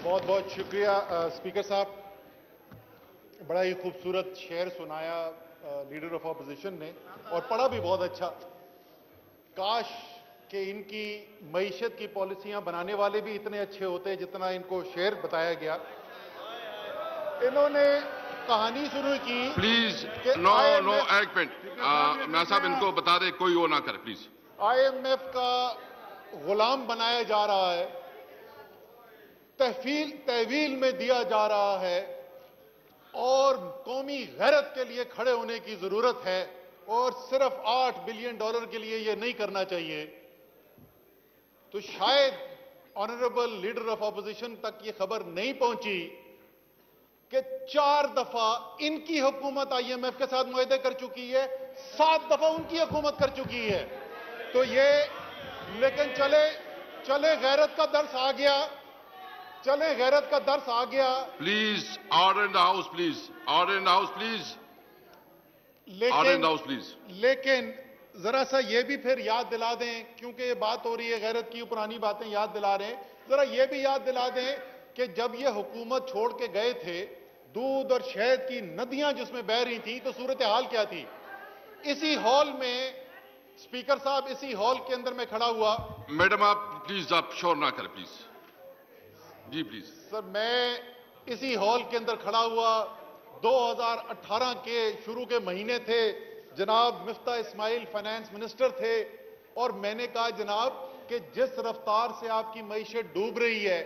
بہت بہت شکریہ اسپیکر صاحب. بڑا ہی خوبصورت شعر سنایا لیڈر آف اپوزیشن نے اور پڑھا بھی بہت اچھا. کاش کہ ان کی معیشت کی پالیسیاں بنانے والے بھی اتنے اچھے ہوتے جتنا ان کو شعر بتایا گیا. انہوں نے کہانی شروع کی. پلیز نو ایک منٹ میں صاحب ان کو بتا دیں کوئی وہ نہ کرے پلیز. آئی ایم ایف کا غلام بنایا جا رہا ہے, تحویل میں دیا جا رہا ہے اور قومی غیرت کے لیے کھڑے ہونے کی ضرورت ہے اور صرف $8 بلین کے لیے یہ نہیں کرنا چاہیے. تو شاید آنریبل لیڈر آف اپوزیشن تک یہ خبر نہیں پہنچی کہ 4 دفعہ ان کی حکومت آئی ایم ایف کے ساتھ معاہدے کر چکی ہے, 7 دفعہ ان کی حکومت کر چکی ہے. تو یہ لیکن چلے غیرت کا درس آ گیا, غیرت کا درس آ گیا. Please order in the house, please order in the house, please order in the house, please. لیکن ذرا سا یہ بھی پھر یاد دلا دیں, کیونکہ یہ بات ہو رہی ہے غیرت کی, پرانی باتیں یاد دلا رہے ہیں, ذرا یہ بھی یاد دلا دیں کہ جب یہ حکومت چھوڑ کے گئے تھے دودھ اور شہد کی ندیاں جس میں بہہ رہی تھیں تو صورتحال کیا تھی. اسی ہال میں اسپیکر صاحب, اسی ہال کے اندر میں کھڑا ہوا. میڈم آپ پلیز آپ شور نہ کریں پلیز. جی پلیز سر, میں اسی ہال کے اندر کھڑا ہوا, 2018 کے شروع کے مہینے تھے, جناب مفتاح اسماعیل فائنانس منسٹر تھے, اور میں نے کہا جناب کہ جس رفتار سے آپ کی معیشت ڈوب رہی ہے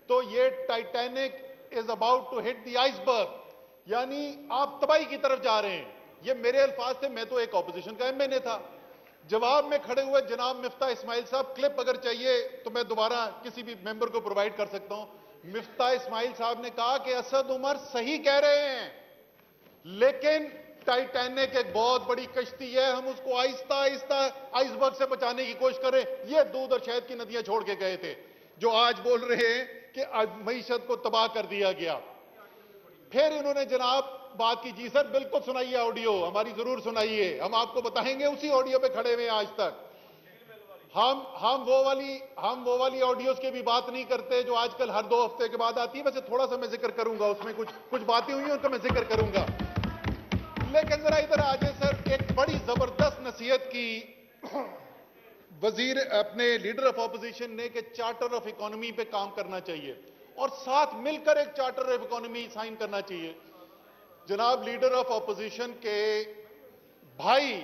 تو یہ Titanic is about to hit the iceberg, یعنی آپ تباہی کی طرف جا رہے ہیں. یہ میرے الفاظ تھے, میں تو ایک اپوزیشن کا ایم این اے تھا. جواب میں کھڑے ہوئے جناب مفتاح اسماعیل صاحب, کلپ اگر چاہیے تو میں دوبارہ کسی بھی ممبر کو پرووائڈ کر سکتا ہوں. مفتاح اسماعیل صاحب نے کہا کہ اسد عمر صحیح کہہ رہے ہیں, لیکن ٹائٹینک ایک بہت بڑی کشتی ہے, ہم اس کو آہستہ آہستہ آئس برگ سے بچانے کی کوشش کریں. یہ دودھ اور شہد کی ندیاں چھوڑ کے گئے تھے جو آج بول رہے ہیں کہ معیشت کو تباہ کر دیا گیا. پھر انہوں نے جناب بات کی. جی سر بالکل سنائیے, آڈیو ہماری ضرور سنائیے, ہم آپ کو بتائیں گے. اسی آڈیو پہ کھڑے ہوئے آج تک. ہم وہ والی آڈیوز کی بھی بات نہیں کرتے جو آج کل ہر 2 ہفتے کے بعد آتی ہے. ویسے تھوڑا سا میں ذکر کروں گا, اس میں کچھ باتیں ہوئی ہیں ان کا میں ذکر کروں گا. لیکن ذرا ادھر آ جائیں سر. ایک بڑی زبردست نصیحت کی وزیر اپنے لیڈر آف اپوزیشن نے کہ چارٹر آف اکانومی پہ کام کرنا چاہیے اور ساتھ مل کر ایک چارٹر آف اکانومی سائن کرنا چاہیے. جناب لیڈر آف اپوزیشن کے بھائی,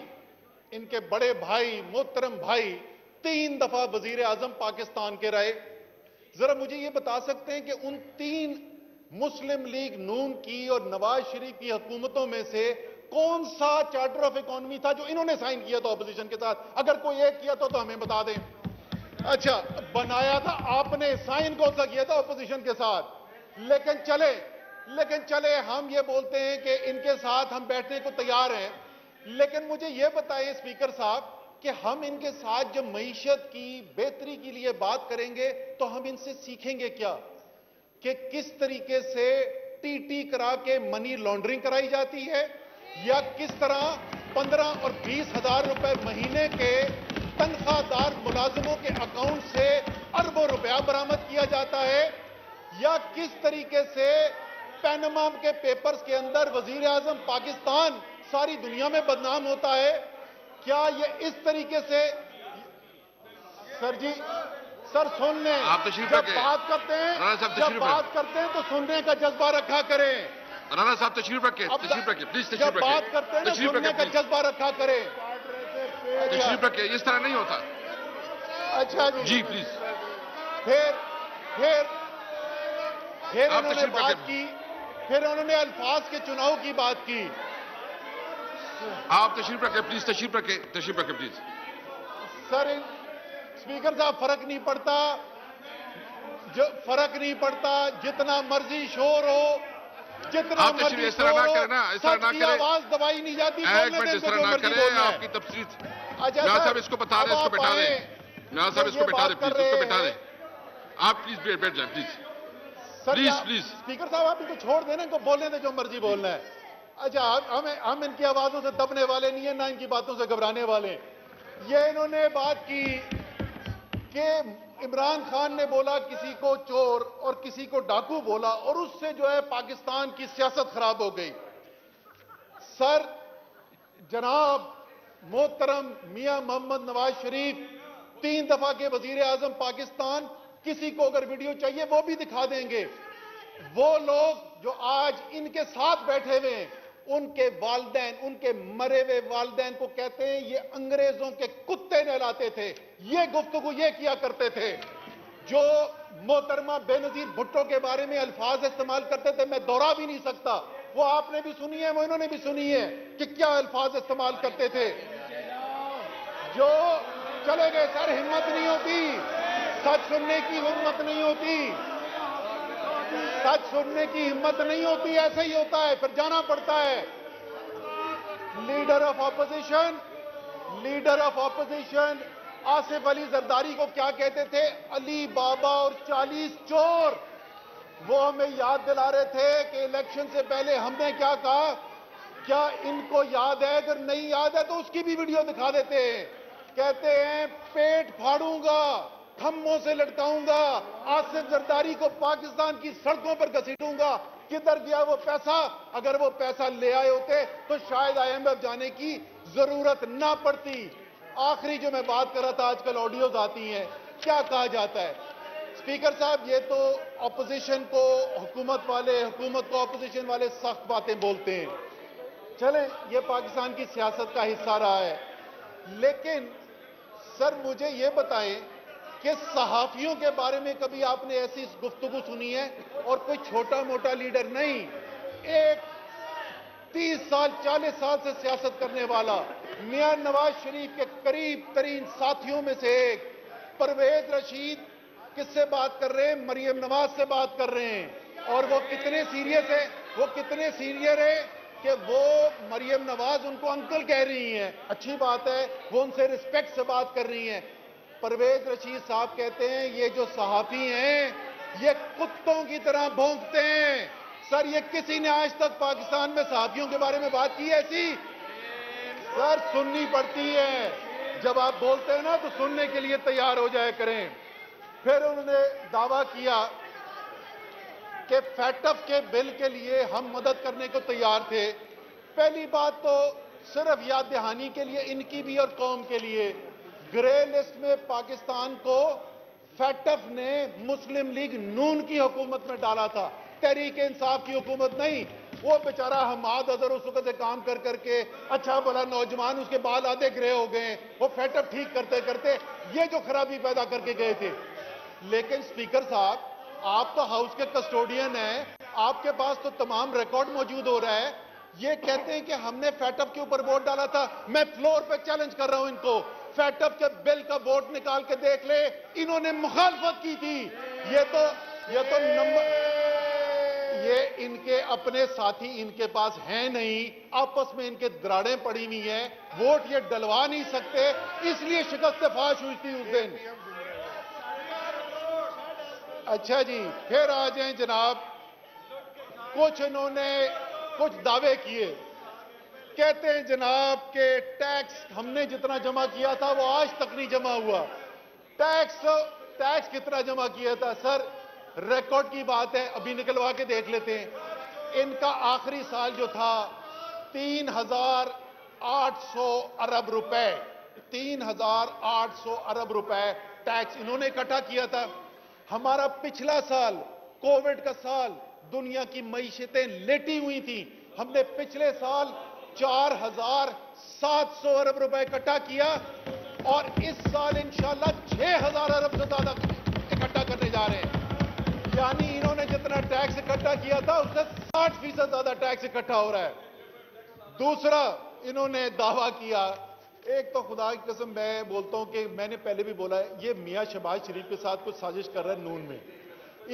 ان کے بڑے بھائی, محترم بھائی 3 دفعہ وزیر اعظم پاکستان کے رہے. ذرا مجھے یہ بتا سکتے ہیں کہ ان 3 مسلم لیگ نون کی اور نواز شریف کی حکومتوں میں سے کون سا چارٹر آف اکانومی تھا جو انہوں نے سائن کیا تھا اپوزیشن کے ساتھ؟ اگر کوئی ایک کیا تو ہمیں بتا دیں. اچھا, بنایا تھا آپ نے, سائن کون سا کیا تھا اپوزیشن کے ساتھ؟ لیکن چلے ہم یہ بولتے ہیں کہ ان کے ساتھ ہم بیٹھنے کو تیار ہیں, لیکن مجھے یہ بتائیں اسپیکر صاحب کہ ہم ان کے ساتھ جب معیشت کی بہتری کے لیے بات کریں گے تو ہم ان سے سیکھیں گے کیا کہ کس طریقے سے ٹی کرا کے منی لانڈرنگ کرائی جاتی ہے, یا کس طرح 15 اور 20 ہزار روپے مہینے کے تنخواہ دار ملازموں کے اکاؤنٹ سے اربوں روپیہ برآمد کیا جاتا ہے, یا کس طریقے سے پیناما کے پیپرز کے اندر وزیر اعظم پاکستان ساری دنیا میں بدنام ہوتا ہے. کیا یہ اس طریقے سے سر سن لیں, جب بات کرتے ہیں تو سننے کا جذبہ رکھا کریں. رانا صاحب تشریف رکھیں پلیز, جب بات کرتے ہیں تو سننے کا جذبہ رکھا کریں. تشریف رکھیں, اس طرح نہیں ہوتا. اچھا جی پلیز. پھر انہوں نے بات کی, پھر انہوں نے الفاظ کے چناؤ کی بات کی. آپ تشریف رکھیں پلیز, تشریف رکھیں پلیز. سر اسپیکر صاحب فرق نہیں پڑتا جتنا مرضی شور ہو, جتنا مرضی شور ہو, سچ کی آواز دبائی نہیں جاتی. ایک منٹ اس طرح نہ کریں, آپ کی تفصیل. میاں صاحب اس کو بتا دیں, اس کو بٹھا دیں. میاں صاحب اس کو بٹھا دیں پلیز, اس کو بٹھا دیں. آپ پلیز بیٹھ جائیں پلیز. پلیز اسپیکر صاحب آپ ان کو چھوڑ دیں نا, ان کو بولنے دیں جو مرضی بولنا ہے. اچھا, ہم ان کی آوازوں سے دبنے والے نہیں ہیں, نہ ان کی باتوں سے گھبرانے والے. یہ انہوں نے بات کی کہ عمران خان نے بولا کسی کو چور اور کسی کو ڈاکو بولا اور اس سے جو ہے پاکستان کی سیاست خراب ہو گئی. سر جناب محترم میاں محمد نواز شریف 3 دفعہ کے وزیر اعظم پاکستان، کسی کو اگر ویڈیو چاہیے وہ بھی دکھا دیں گے. وہ لوگ جو آج ان کے ساتھ بیٹھے ہوئے ہیں، ان کے والدین، ان کے مرے ہوئے والدین کو کہتے ہیں یہ انگریزوں کے کتے نہلاتے تھے، یہ گفتگو یہ کیا کرتے تھے. جو محترمہ بے نظیر بھٹو کے بارے میں الفاظ استعمال کرتے تھے میں دوہرا بھی نہیں سکتا، وہ آپ نے بھی سنی ہے، وہ انہوں نے بھی سنی ہے کہ کیا الفاظ استعمال کرتے تھے. جو چلے گئے سر، ہمت نہیں ہوتی، سچ سننے کی ہمت نہیں ہوتی، سچ سننے کی ہمت نہیں ہوتی، ایسا ہی ہوتا ہے، پھر جانا پڑتا ہے. Leader of opposition Asif Ali Zardari کو کیا کہتے تھے؟ علی بابا اور 40 چور. وہ ہمیں یاد دلا رہے تھے کہ الیکشن سے پہلے ہم نے کیا کہا. کیا ان کو یاد ہے؟ اگر نہیں یاد ہے تو اس کی بھی ویڈیو دکھا دیتے ہیں. کہتے ہیں پیٹ پھاڑوں گا، تھموں سے لٹکاؤں گا، آصف زرداری کو پاکستان کی سڑکوں پر گھسیٹوں گا. کدھر گیا وہ پیسہ؟ اگر وہ پیسہ لے آئے ہوتے تو شاید IMF جانے کی ضرورت نہ پڑتی. آخری جو میں بات کر رہا تھا، آج کل آڈیوز آتی ہیں، کیا کہا جاتا ہے؟ اسپیکر صاحب یہ تو اپوزیشن کو حکومت والے، حکومت کو اپوزیشن والے سخت باتیں بولتے ہیں. چلیں یہ پاکستان کی سیاست کا حصہ رہا ہے. لیکن سر مجھے یہ بتائیں کہ صحافیوں کے بارے میں کبھی آپ نے ایسی گفتگو سنی ہے؟ اور کوئی چھوٹا موٹا لیڈر نہیں، ایک 30 سال 40 سال سے سیاست کرنے والا میاں نواز شریف کے قریب ترین ساتھیوں میں سے ایک پرویز رشید کس سے بات کر رہے ہیں؟ مریم نواز سے بات کر رہے ہیں. اور وہ کتنے سیریس ہے، وہ کتنے سینئر ہے کہ وہ مریم نواز ان کو انکل کہہ رہی ہیں. اچھی بات ہے، وہ ان سے رسپیکٹ سے بات کر رہی ہیں. پرویز رشید صاحب کہتے ہیں یہ جو صحافی ہیں یہ کتوں کی طرح بھونکتے ہیں. سر یہ کسی نے آج تک پاکستان میں صحافیوں کے بارے میں بات کی ایسی؟ سر سننی پڑتی ہے، جب آپ بولتے ہیں نا تو سننے کے لیے تیار ہو جائے کریں. پھر انہوں نے دعویٰ کیا کہ فیٹف کے بل کے لیے ہم مدد کرنے کو تیار تھے. پہلی بات تو صرف یاد دہانی کے لیے ان کی بھی اور قوم کے لیے، گرے لسٹ میں پاکستان کو فیٹف نے مسلم لیگ نون کی حکومت میں ڈالا تھا، تحریک انصاف کی حکومت نہیں. وہ بیچارہ حماد اظہر اس وقت سے کام کر کر کے اچھا بھلا نوجوان، اس کے بال آدھے گرے ہو گئے، وہ فیٹف ٹھیک کرتے کرتے یہ جو خرابی پیدا کر کے گئے تھے. لیکن اسپیکر صاحب آپ تو ہاؤس کے کسٹوڈین ہیں، آپ کے پاس تو تمام ریکارڈ موجود ہو رہا ہے. یہ کہتے ہیں کہ ہم نے فیٹف کے اوپر ووٹ ڈالا تھا. میں فلور پہ چیلنج کر رہا ہوں ان کو، فیٹف کے بل کا ووٹ نکال کے دیکھ لے، انہوں نے مخالفت کی تھی. یہ تو یہ ان کے اپنے ساتھی ان کے پاس ہیں نہیں، آپس میں ان کے دراڑیں پڑی ہوئی ہیں، ووٹ یہ ڈلوا نہیں سکتے، اس لیے شکست فاش ہوئی تھی اس دن. اچھا جی پھر آ جائیں جناب، کچھ انہوں نے کچھ دعوے کیے، کہتے ہیں جناب کہ ٹیکس ہم نے جتنا جمع کیا تھا وہ آج تک نہیں جمع ہوا. ٹیکس کتنا جمع کیا تھا؟ سر ریکارڈ کی بات ہے، ابھی نکلوا کے دیکھ لیتے ہیں. ان کا آخری سال جو تھا 3,800 ارب روپے، 3,800 ارب روپے ٹیکس انہوں نے اکٹھا کیا تھا. ہمارا پچھلا سال کووڈ کا سال، دنیا کی معیشتیں لیٹی ہوئی تھیں، ہم نے پچھلے سال 4,700 ارب روپے اکٹھا کیا اور اس سال انشاءاللہ 6,000 ارب سے زیادہ اکٹھا کرنے جا رہے ہیں. یعنی انہوں نے جتنا ٹیکس اکٹھا کیا تھا اس سے 60% زیادہ ٹیکس اکٹھا ہو رہا ہے. دوسرا انہوں نے دعویٰ کیا، ایک تو خدا کی قسم میں بولتا ہوں کہ میں نے پہلے بھی بولا ہے، یہ میاں شہباز شریف کے ساتھ کچھ سازش کر رہا ہے نون میں.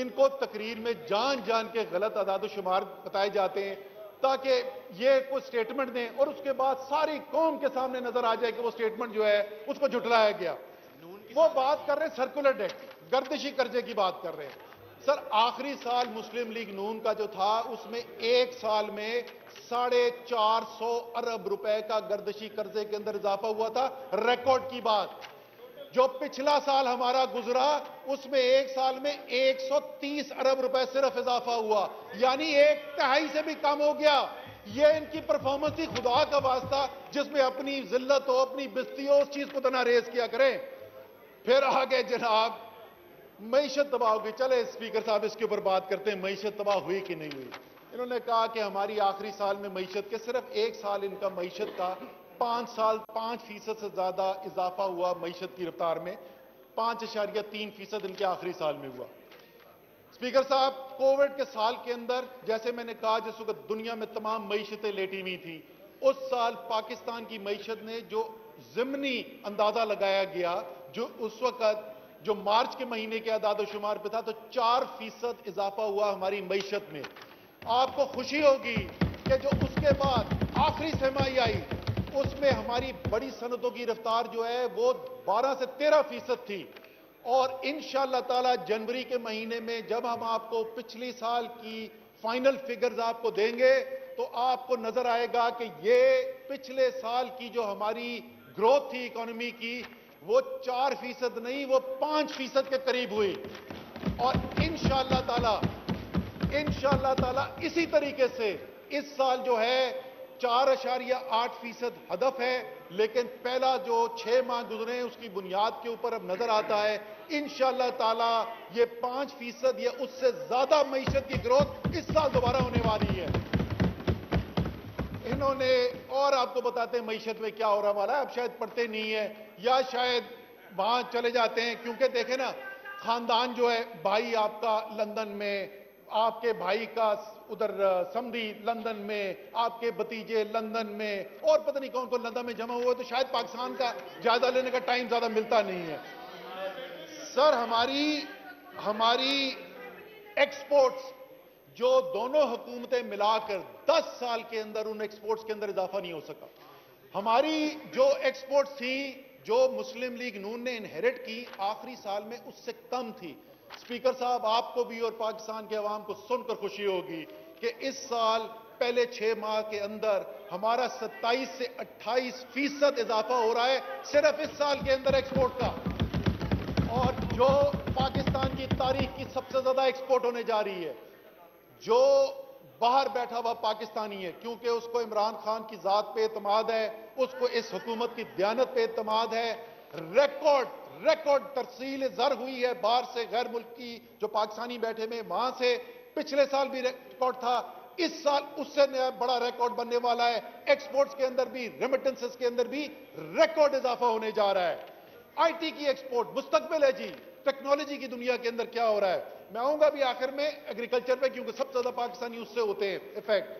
ان کو تقریر میں جان جان کے غلط اعداد و شمار بتائے جاتے ہیں تاکہ یہ کوئی سٹیٹمنٹ دیں اور اس کے بعد ساری قوم کے سامنے نظر آ جائے کہ وہ سٹیٹمنٹ جو ہے اس کو جھٹلایا گیا. وہ بات کر رہے ہیں سرکولر ڈیٹ، گردشی قرضے کی بات کر رہے ہیں. سر آخری سال مسلم لیگ نون کا جو تھا اس میں ایک سال میں 450 ارب روپے کا گردشی قرضے کے اندر اضافہ ہوا تھا. ریکارڈ کی بات. جو پچھلا سال ہمارا گزرا اس میں ایک سال میں 130 ارب روپے صرف اضافہ ہوا، یعنی 1/3 سے بھی کم ہو گیا۔ یہ ان کی پرفارمنس تھی، خدا کا واسطہ جس میں اپنی ذلت ہو، اپنی بستی ہو، اس چیز کو تنا ریز کیا کریں۔ پھر آگے جناب معیشت تباہ ہوگی۔ چلے اسپیکر صاحب اس کے اوپر بات کرتے ہیں، معیشت تباہ ہوئی کہ نہیں ہوئی۔ انہوں نے کہا کہ ہماری آخری سال میں معیشت کے صرف ایک سال ان کا معیشت کا 5% سے زیادہ اضافہ ہوا، معیشت کی رفتار میں 5.3% ان کے آخری سال میں ہوا۔ اسپیکر صاحب کووڈ کے سال کے اندر جیسے میں نے کہا جس وقت دنیا میں تمام معیشتیں لیٹی ہوئی تھیں، اس سال پاکستان کی معیشت نے جو ضمنی اندازہ لگایا گیا، جو اس وقت جو مارچ کے مہینے کے اعداد و شمار پہ تھا، تو 4% اضافہ ہوا ہماری معیشت میں۔ آپ کو خوشی ہوگی کہ جو اس کے بعد آخری سرمائی آئی اس میں ہماری بڑی صنعتوں کی رفتار جو ہے وہ 12 سے 13% تھی، اور انشاءاللہ تعالی جنوری کے مہینے میں جب ہم آپ کو پچھلی سال کی فائنل فگرز آپ کو دیں گے تو آپ کو نظر آئے گا کہ یہ پچھلے سال کی جو ہماری گروتھ تھی اکانومی کی وہ 4% نہیں، وہ 5% کے قریب ہوئی۔ اور انشاءاللہ تعالی اسی طریقے سے اس سال جو ہے 4.8% ہدف ہے، لیکن پہلا جو 6 ماہ گزرے ہیں اس کی بنیاد کے اوپر اب نظر آتا ہے انشاءاللہ تعالی یہ 5% یا اس سے زیادہ معیشت کی گروتھ اس سال دوبارہ ہونے والی ہے۔ انہوں نے اور آپ کو بتاتے ہیں معیشت میں کیا ہو رہا والا ہے، اب شاید پڑھتے نہیں ہیں یا شاید وہاں چلے جاتے ہیں، کیونکہ دیکھیں نا خاندان جو ہے، بھائی آپ کا لندن میں، آپ کے بھائی کا ادھر سمدھی لندن میں، آپ کے بھتیجے لندن میں، اور پتہ نہیں کون کون لندن میں جمع ہوئے، تو شاید پاکستان کا جائزہ لینے کا ٹائم زیادہ ملتا نہیں ہے۔ سر ہماری ایکسپورٹس جو دونوں حکومتیں ملا کر 10 سال کے اندر ان ایکسپورٹس کے اندر اضافہ نہیں ہو سکا۔ ہماری جو ایکسپورٹس تھی جو مسلم لیگ نون نے انہیرٹ کی آخری سال میں اس سے کم تھی۔ اسپیکر صاحب آپ کو بھی اور پاکستان کے عوام کو سن کر خوشی ہوگی کہ اس سال پہلے 6 ماہ کے اندر ہمارا 27 سے 28% اضافہ ہو رہا ہے صرف اس سال کے اندر ایکسپورٹ کا، اور جو پاکستان کی تاریخ کی سب سے زیادہ ایکسپورٹ ہونے جا رہی ہے۔ جو باہر بیٹھا ہوا پاکستانی ہے، کیونکہ اس کو عمران خان کی ذات پہ اعتماد ہے، اس کو اس حکومت کی دیانت پہ اعتماد ہے، ریکارڈ ترسیل زر ہوئی ہے باہر سے، غیر ملکی جو پاکستانی بیٹھے میں وہاں سے، پچھلے سال بھی ریکارڈ تھا، اس سال اس سے نیا بڑا ریکارڈ بننے والا ہے۔ ایکسپورٹس کے اندر بھی، ریمیٹنسز کے اندر بھی ریکارڈ اضافہ ہونے جا رہا ہے۔ آئی ٹی کی ایکسپورٹ مستقبل ہے جی، ٹیکنالوجی کی دنیا کے اندر کیا ہو رہا ہے۔ میں آؤں گا بھی آخر میں ایگریکلچر پہ، کیونکہ سب سے زیادہ پاکستانی اس سے ہوتے ہیں افیکٹ۔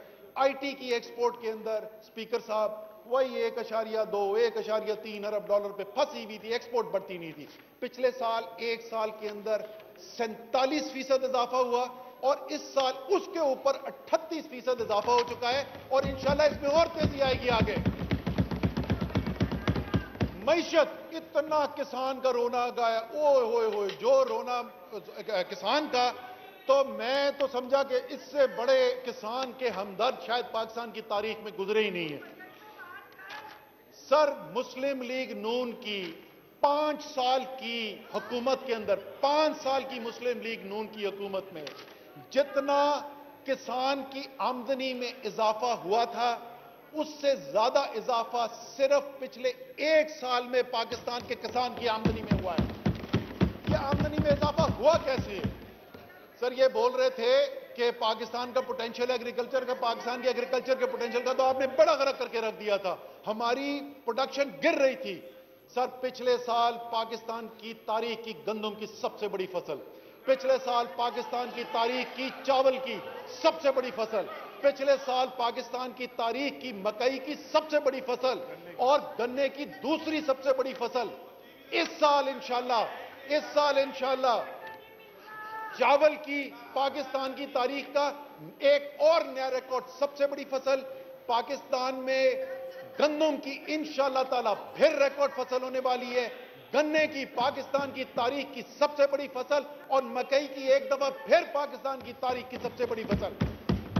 آئی ٹی کی ایکسپورٹ کے اندر اسپیکر صاحب وہی 1.3 ارب ڈالر پہ پھنسی ہوئی تھی، ایکسپورٹ بڑھتی نہیں تھی۔ پچھلے سال ایک سال کے اندر 47% اضافہ ہوا، اور اس سال اس کے اوپر 38% اضافہ ہو چکا ہے، اور انشاءاللہ اس میں اور تیزی آئے گی آگے۔ معیشت اتنا کسان کا رونا گایا، اوئے ہوئے ہوئے جو رونا کسان کا، تو میں تو سمجھا کہ اس سے بڑے کسان کے ہمدرد شاید پاکستان کی تاریخ میں گزرے ہی نہیں ہیں۔ سر مسلم لیگ نون کی 5 سال کی حکومت کے اندر، 5 سال کی مسلم لیگ نون کی حکومت میں جتنا کسان کی آمدنی میں اضافہ ہوا تھا اس سے زیادہ اضافہ صرف پچھلے 1 سال میں پاکستان کے کسان کی آمدنی میں ہوا ہے۔ یہ آمدنی میں اضافہ ہوا کیسے ہے؟ سر یہ بول رہے تھے کہ پاکستان کا پوٹینشیل ایگریکلچر کا، پاکستان کے ایگریکلچر کے پوٹینشیل کا تو آپ نے بڑا غرق کر کے رکھ دیا تھا، ہماری پروڈکشن گر رہی تھی۔ سر پچھلے سال پاکستان کی تاریخ کی گندم کی سب سے بڑی فصل، پچھلے سال پاکستان کی تاریخ کی چاول کی سب سے بڑی فصل، پچھلے سال پاکستان کی تاریخ کی مکئی کی سب سے بڑی فصل، اور گنے کی دوسری سب سے بڑی فصل۔ اس سال انشاءاللہ چاول کی پاکستان کی تاریخ کا ایک اور نیا ریکارڈ، سب سے بڑی فصل پاکستان میں گندم کی انشاءاللہ تعالی پھر ریکارڈ فصل ہونے والی ہے، گنے کی پاکستان کی تاریخ کی سب سے بڑی فصل، اور مکئی کی ایک دفعہ پھر پاکستان کی تاریخ کی سب سے بڑی فصل۔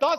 10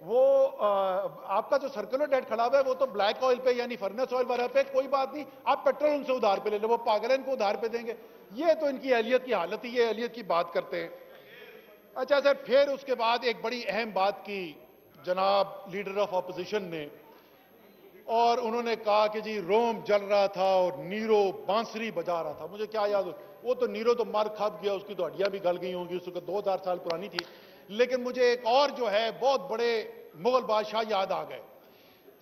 وہ آپ کا جو سرکولر ڈیٹ کھڑا ہوا ہے وہ تو بلیک آئل پہ یعنی فرنس آئل وغیرہ پہ، کوئی بات نہیں، آپ پیٹرول ان سے ادھار پہ لے لیں، وہ پاگل ہیں، ان کو ادھار پہ دیں گے۔ یہ تو ان کی اہلیت کی حالت ہی، یہ اہلیت کی بات کرتے ہیں۔ اچھا سر، پھر اس کے بعد ایک بڑی اہم بات کی جناب لیڈر آف اپوزیشن نے، اور انہوں نے کہا کہ جی روم جل رہا تھا اور نیرو بانسری بجا رہا تھا۔ مجھے کیا یاد ہو، وہ تو نیرو تو مر کھپ گیا، اس کی تو ہڈیاں بھی گل گئی ہوں گی، اس کو 2000 سال پرانی تھی۔ لیکن مجھے ایک اور جو ہے بہت بڑے مغل بادشاہ یاد آ گئے۔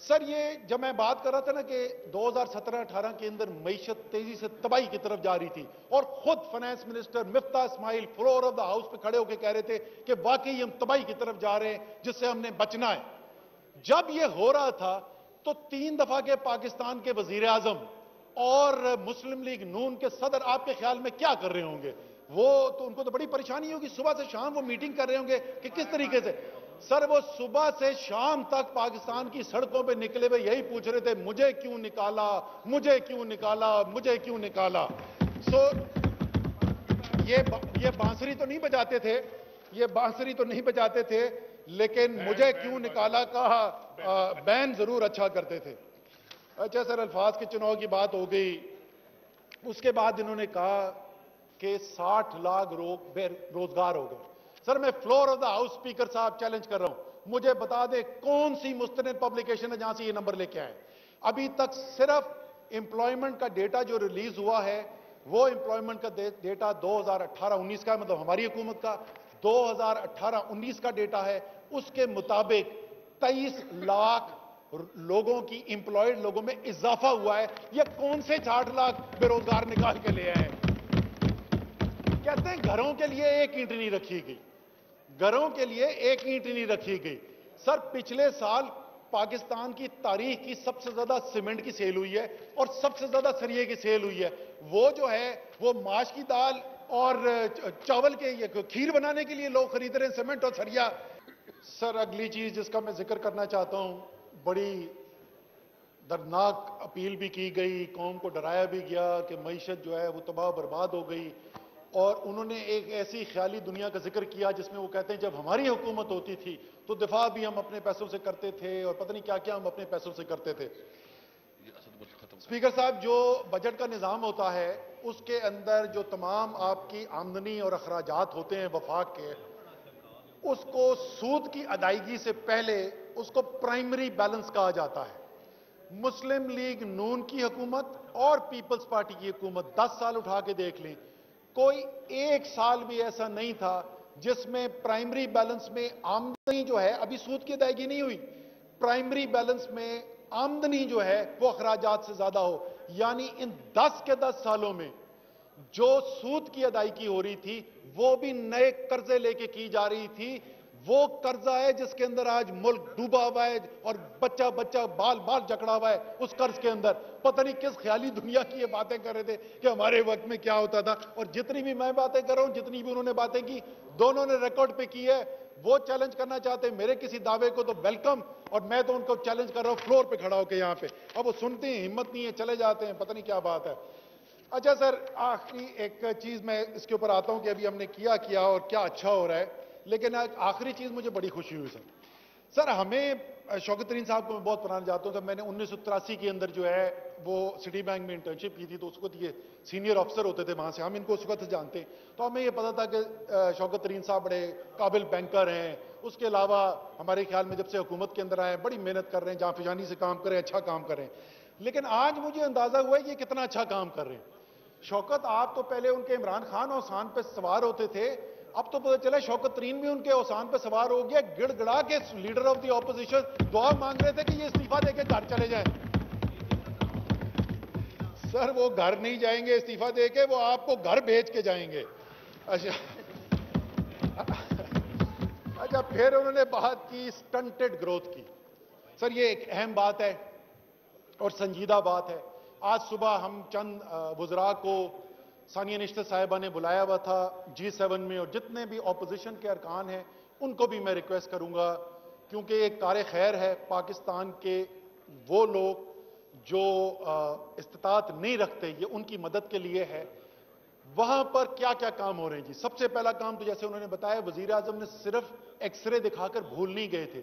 سر یہ جب میں بات کر رہا تھا نا کہ 2017-18 کے اندر معیشت تیزی سے تباہی کی طرف جا رہی تھی، اور خود finance minister Miftah Ismail floor of the house پہ کھڑے ہو کے کہہ رہے تھے کہ واقعی ہم تباہی کی طرف جا رہے ہیں جس سے ہم نے بچنا ہے۔ جب یہ ہو رہا تھا تو 3 دفعہ کے پاکستان کے وزیر اعظم اور مسلم لیگ نون کے صدر آپ کے خیال میں کیا کر رہے ہوں گے؟ وہ تو ان کو تو بڑی پریشانی ہوگی، صبح سے شام وہ میٹنگ کر رہے ہوں گے کہ کس طریقے سے۔ سر وہ صبح سے شام تک پاکستان کی سڑکوں پہ نکلے ہوئے یہی پوچھ رہے تھے، مجھے کیوں نکالا، مجھے کیوں نکالا، مجھے کیوں نکالا۔ سو یہ بانسری تو نہیں بجاتے تھے، یہ بانسری تو نہیں بجاتے تھے، لیکن مجھے کیوں نکالا کہا بین ضرور اچھا کرتے تھے۔ اچھا سر، الفاظ کے چناؤ کی بات ہو گئی۔ اس کے بعد انہوں نے کہا کہ 60 لاکھ بے روزگار ہو گئے۔ سر میں floor of the house speaker صاحب چیلنج کر رہا ہوں، مجھے بتا دیں کون سی مستند پبلیکیشن ہے جہاں سے یہ نمبر لے کے آئے۔ ابھی تک صرف امپلائمنٹ کا ڈیٹا جو ریلیز ہوا ہے وہ امپلائمنٹ کا ڈیٹا 2018-19 کا ہے، مطلب ہماری حکومت کا 2018-19 کا ڈیٹا ہے۔ اس کے مطابق 23 لاکھ لوگوں کی امپلائڈ لوگوں میں اضافہ ہوا ہے۔ یہ کون سے 60 لاکھ بے روزگار نکال کے لے آئے؟ کہتے ہیں گھروں کے لیے ایک اینٹ نہیں رکھی گئی، گھروں کے لیے ایک اینٹ نہیں رکھی گئی۔ سر پچھلے سال پاکستان کی تاریخ کی سب سے زیادہ سیمنٹ کی سیل ہوئی ہے اور سب سے زیادہ سریے کی سیل ہوئی ہے۔ وہ جو ہے وہ ماش کی دال اور چاول کے کھیر بنانے کے لیے لوگ خرید رہے ہیں، سیمنٹ اور سریا۔ سر اگلی چیز جس کا میں ذکر کرنا چاہتا ہوں، بڑی دردناک اپیل بھی کی گئی، قوم کو ڈرایا بھی گیا کہ معیشت جو ہے وہ تباہ برباد ہو گئی، اور انہوں نے ایک ایسی خیالی دنیا کا ذکر کیا جس میں وہ کہتے ہیں جب ہماری حکومت ہوتی تھی تو دفاع بھی ہم اپنے پیسوں سے کرتے تھے اور پتہ نہیں کیا کیا ہم اپنے پیسوں سے کرتے تھے۔ اسپیکر صاحب، جو بجٹ کا نظام ہوتا ہے اس کے اندر جو تمام آپ کی آمدنی اور اخراجات ہوتے ہیں وفاق کے، اس کو سود کی ادائیگی سے پہلے اس کو پرائمری بیلنس کہا جاتا ہے۔ مسلم لیگ نون کی حکومت اور پیپلز پارٹی کی حکومت 10 سال اٹھا کے دیکھ لیں، کوئی ایک سال بھی ایسا نہیں تھا جس میں پرائمری بیلنس میں آمدنی جو ہے، ابھی سود کی ادائیگی نہیں ہوئی، پرائمری بیلنس میں آمدنی جو ہے وہ اخراجات سے زیادہ ہو۔ یعنی ان 10 کے 10 سالوں میں جو سود کی ادائیگی ہو رہی تھی وہ بھی نئے قرضے لے کے کی جا رہی تھی۔ وہ قرضہ ہے جس کے اندر آج ملک ڈوبا ہوا ہے اور بچہ بچہ بال بال جکڑا ہوا ہے اس قرض کے اندر۔ پتہ نہیں کس خیالی دنیا کی یہ باتیں کر رہے تھے کہ ہمارے وقت میں کیا ہوتا تھا، اور جتنی بھی میں باتیں کر رہا ہوں، جتنی بھی انہوں نے باتیں کی، دونوں نے ریکارڈ پہ کی ہے۔ وہ چیلنج کرنا چاہتے ہیں میرے کسی دعوے کو تو ویلکم، اور میں تو ان کو چیلنج کر رہا ہوں فلور پہ کھڑا ہو کے یہاں پہ۔ اب وہ سنتے ہیں، ہمت نہیں ہے، چلے جاتے ہیں، پتہ نہیں کیا بات ہے۔ اچھا سر، آخری ایک چیز میں اس کے اوپر آتا ہوں کہ ابھی ہم نے کیا اور کیا اچھا ہو رہا ہے، لیکن آخری چیز مجھے بڑی خوشی ہوئی سر ہمیں شوکت ترین صاحب کو میں بہت پرانا جاتا ہوں، جب میں نے 1983 کے اندر جو ہے وہ سٹی بینک میں انٹرنشپ کی تھی تو اس وقت یہ سینئر آفیسر ہوتے تھے وہاں سے، ہم ان کو اس وقت سے جانتے ہیں، تو ہمیں یہ پتا تھا کہ شوکت ترین صاحب بڑے قابل بینکر ہیں۔ اس کے علاوہ ہمارے خیال میں جب سے حکومت کے اندر آئے ہیں بڑی محنت کر رہے ہیں، جہاں فجانی سے کام کریں، اچھا کام کریں، لیکن آج مجھے اندازہ ہوا ہے کہ یہ کتنا اچھا کام کر رہے ہیں۔ شوکت، آپ تو پہلے ان کے عمران خان اوسان پہ سوار ہوتے تھے، اب تو پتہ چلا شوکت ترین بھی ان کے اوسان پہ سوار ہو گیا، گڑ گڑا کے لیڈر آف دی اپوزیشن دعا مانگ رہے تھے کہ یہ استعفیٰ دے کے گھر چلے جائیں۔ سر وہ گھر نہیں جائیں گے استعفیٰ دے کے، وہ آپ کو گھر بھیج کے جائیں گے۔ اچھا پھر انہوں نے بات کی سٹنٹڈ گروتھ کی۔ سر یہ ایک اہم بات ہے اور سنجیدہ بات ہے۔ آج صبح ہم چند وزراء کو ثانیہ نشتر صاحبہ نے بلایا ہوا تھا G7 میں، اور جتنے بھی اپوزیشن کے ارکان ہیں ان کو بھی میں ریکویسٹ کروں گا، کیونکہ ایک کار خیر ہے پاکستان کے وہ لوگ جو استطاعت نہیں رکھتے، یہ ان کی مدد کے لیے ہے۔ وہاں پر کیا کیا کام ہو رہے ہیں جی؟ سب سے پہلا کام تو جیسے انہوں نے بتایا، وزیر اعظم نے صرف ایکس رے دکھا کر بھول نہیں گئے تھے،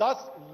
10